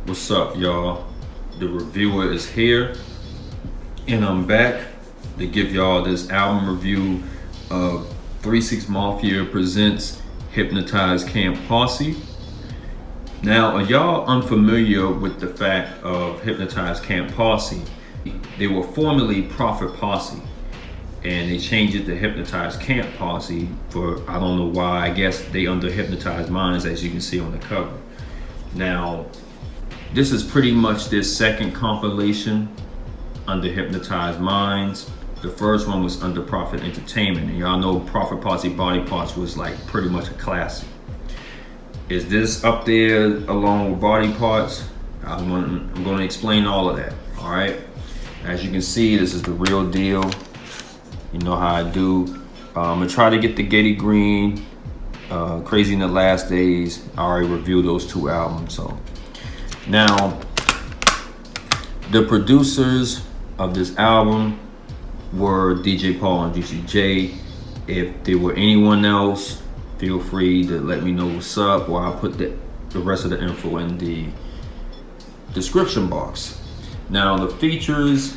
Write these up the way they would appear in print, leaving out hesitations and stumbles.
What's up, y'all? The reviewer is here, and I'm back to give y'all this album review of 3-6 Mafia presents Hypnotize Posse. Now, are y'all unfamiliar with the fact of Hypnotize Posse? They were formerly Prophet Posse, and they changed it to Hypnotize Posse for, I don't know why. I guess they under Hypnotize Minds, as you can see on the cover. Now, this is pretty much their second compilation under Hypnotize Minds. The first one was under Prophet Entertainment, and y'all know Prophet Posse Body Parts was like pretty much a classic. Is this up there along with Body Parts? I'm going to explain all of that. All right. As you can see, this is the real deal. You know how I do. I'm gonna try to get the Getty Green, Crazy in the Last Days. I already reviewed those two albums. So now, the producers of this album were DJ Paul and Juicy J. If there were anyone else, feel free to let me know what's up, or I'll put the rest of the info in the description box. Now, the features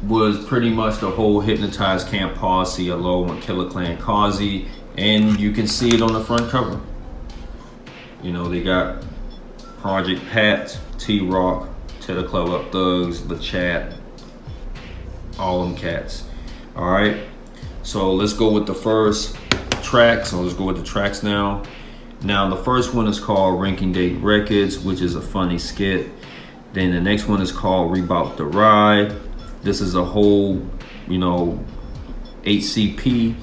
was pretty much the whole Hypnotize Posse along with Killer Clan Kazi, and you can see it on the front cover. You know, they got Project Pat, T-Rock, To the Club Up Thugs, The Chat, all them cats. All right, so let's go with the first track. So let's go with the tracks now. Now, the first one is called Ranking Date Records, which is a funny skit. Then the next one is called Rebout the Ride. This is a whole, HCP,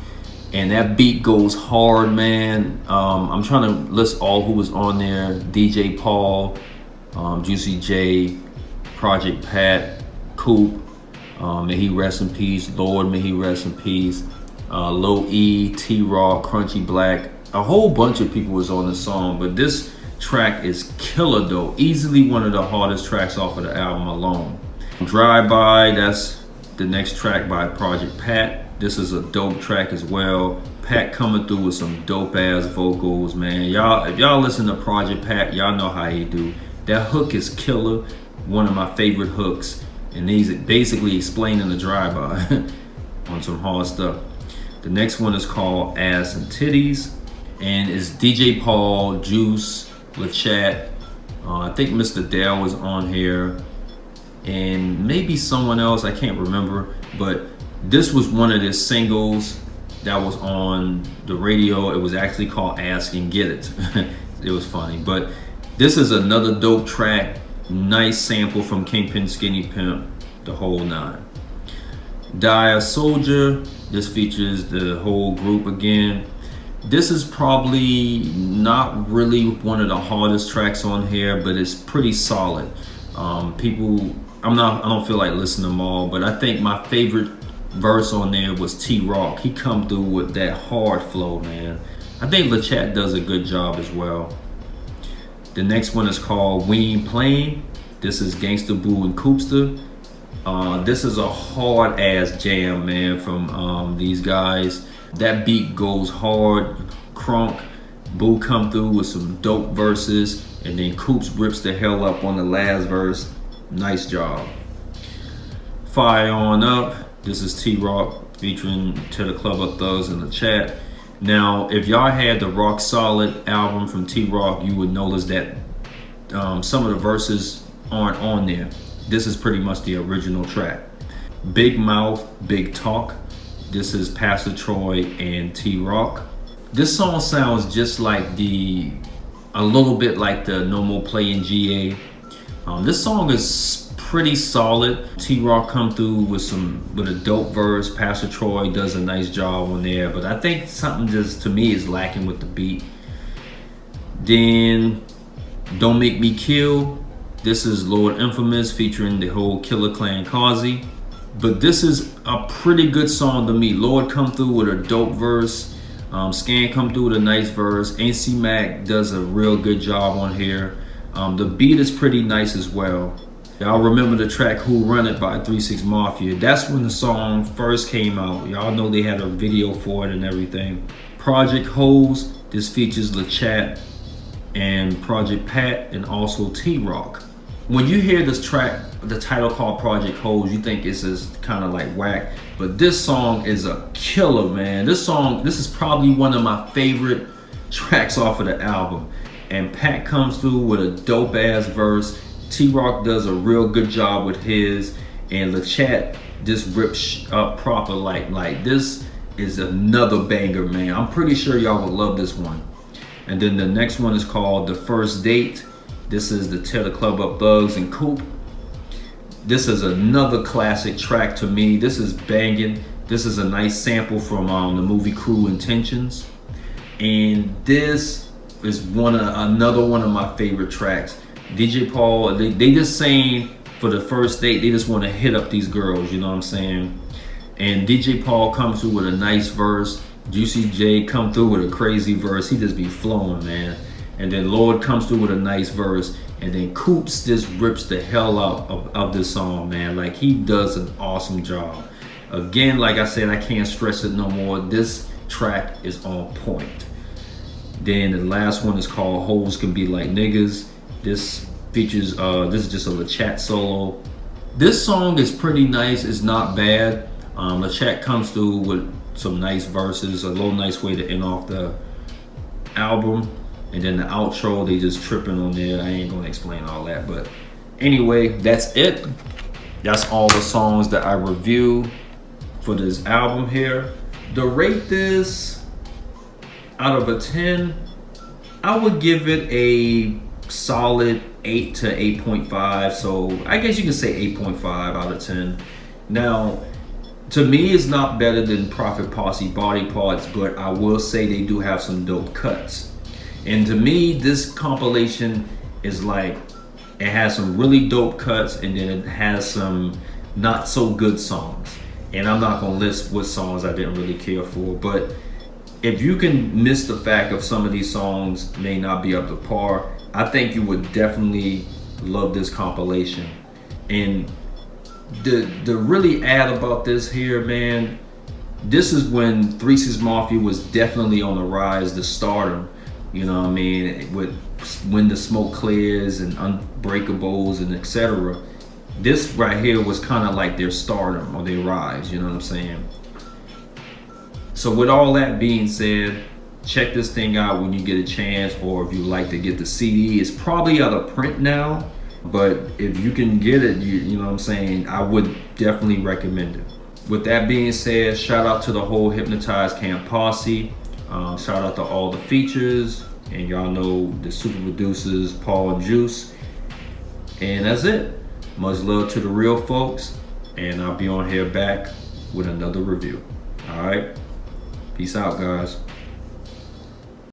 and that beat goes hard, man. I'm trying to list all who was on there: DJ Paul, Juicy J, Project Pat, Coop, may he rest in peace. Lord, may he rest in peace. Lil E, T-Raw, Crunchy Black. A whole bunch of people was on the song, but this track is killer though. Easily one of the hardest tracks off of the album alone. Drive By, that's the next track by Project Pat. This is a dope track as well. Pat coming through with some dope ass vocals, man. Y'all, if y'all listen to Project Pat, y'all know how he do. That hook is killer. One of my favorite hooks. And he's basically explaining the drive-by on some hard stuff. The next one is called Ass and Titties, and it's DJ Paul, Juice, LaChat. I think Mr. Dale was on here, and maybe someone else, I can't remember, but this was one of the singles that was on the radio. It was actually called Ask and Get It. It was funny, but this is another dope track. Nice sample from Kingpin Skinny Pimp, the whole nine. Die a Soldier, this features the whole group again. This is probably not really one of the hardest tracks on here, but it's pretty solid. I don't feel like listening to them all, but I think my favorite verse on there was T-Rock. He come through with that hard flow, man. I think LaChat does a good job as well. The next one is called We Ain't Playin'. This is Gangsta Boo and Coopster. This is a hard ass jam, man, from these guys. That beat goes hard. Crunk, Boo come through with some dope verses, and then Coops rips the hell up on the last verse. Nice job. Fire On Up. This is T-Rock featuring To the Club Up Thugs in the Chat. Now, if y'all had the Rock Solid album from T-Rock, you would notice that some of the verses aren't on there. This is pretty much the original track. Big Mouth, Big Talk. This is Pastor Troy and T-Rock. This song sounds just like a little bit like the No More Playing GA. This song is pretty solid. T-Rock come through with a dope verse. Pastor Troy does a nice job on there, but I think something just to me is lacking with the beat. Then Don't Make Me Kill. This is Lord Infamous featuring the whole Killer Clan Kazi. But this is a pretty good song to me. Lord come through with a dope verse. Scan come through with a nice verse. AC Mac does a real good job on here. The beat is pretty nice as well. Y'all remember the track Who Run It by 3-6 Mafia. That's when the song first came out. Y'all know they had a video for it and everything. Project Hose. This features LaChat, and Project Pat, and also T-Rock. When you hear this track, the title called Project Hoes, you think it's just kind of like whack, but this song is a killer, man. This is probably one of my favorite tracks off of the album. And Pat comes through with a dope ass verse. T-Rock does a real good job with his, and LeChat just rips up proper. Like this is another banger, man. I'm pretty sure y'all would love this one. And then the next one is called The First Date. This is the Tear the Club Up Thugs and Coop. This is another classic track to me. This is banging. This is a nice sample from the movie Cruel Intentions. And this is another one of my favorite tracks. DJ Paul, they just saying for the first date, they just want to hit up these girls, you know what I'm saying? And DJ Paul comes through with a nice verse. Juicy J come through with a crazy verse. He just be flowing, man. And then Lord comes through with a nice verse. And then Coops just rips the hell out of this song, man. Like, he does an awesome job. Again, like I said, I can't stress it no more. This track is on point. Then the last one is called Hoes Can Be Like Niggas. This features, this is just a LeChat solo. This song is pretty nice. It's not bad. LeChat comes through with some nice verses, a little nice way to end off the album. And then the outro, they just tripping on there. I ain't gonna explain all that, but anyway, that's it. That's all the songs that I review for this album here. To rate this out of a 10, I would give it a solid 8 to 8.5. So I guess you can say 8.5 out of 10. Now, to me, it's not better than Prophet Posse Body Parts, but I will say they do have some dope cuts. And to me, this compilation is like, it has some really dope cuts, and then it has some not so good songs. And I'm not gonna list what songs I didn't really care for, but if you can miss the fact of some of these songs may not be up to par, I think you would definitely love this compilation. And the really add about this here, man, this is when 3 6 Mafia was definitely on the rise to stardom. You know what I mean? With When the Smoke Clears and Unbreakables and etc. This right here was kind of like their stardom or their rise, you know what I'm saying? So with all that being said, check this thing out when you get a chance, or if you like to get the CD. It's probably out of print now, but if you can get it, you know what I'm saying, I would definitely recommend it. With that being said, shout out to the whole Hypnotize Camp Posse. Shout out to all the features, and y'all know the super producers, Paul and Juice. And that's it. Much love to the real folks, and I'll be on here back with another review. All right, peace out, guys.